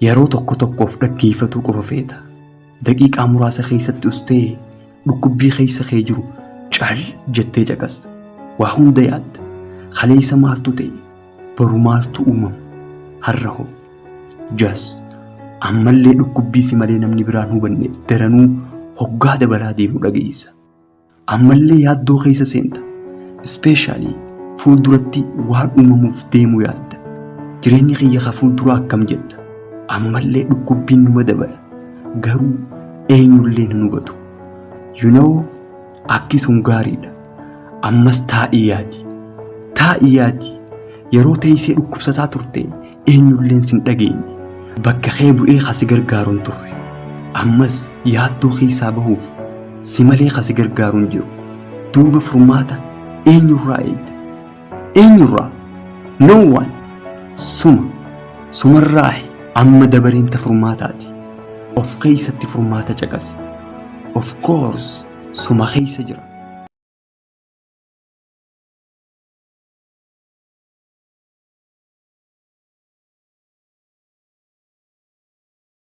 yeroo tokko tokkoof dhaggeeffatu qofa feeta. Daqiiqaa muraasa keessatti ustee dhukkubbii keessa kee jiru caal jettee caqasta. Waa hunda yaadda. Kaleessa maaltu ta'e? Boru maaltu uumamu? Har'a hoo? Jas ammallee dhukkubbii si malee namni biraan hubanne daranuu hoggaa dabalaa deemu dhageessa. Ammallee yaaddoo keessa seenta. Ispeeshaalii fuulduratti waan uumamuuf deemu yaadda. Jireenyi kiyya ka fuulduraa akkam jetta? Ammallee dhukkubbiin numa dabala. Garuu eenyullee hin hubatu. Akki sun gaariidha. Ammas taa'ii yaadi. Taa'ii yaadi. Yeroo teessee dhukkubsataa turte eenyulleen sin dhageenye. Bakka kee bu'ee kasi gargaaruun turre. Ammas yaaddoo keessaa bahuuf si malee kasi gargaaruun jiru. Duuba furmaata eenyurraa eegda? Eenyurraa? No one. Sumarraa amma dabareenta furmaataati. Of keessatti furmaata caqasi. Of course suma keessa jira.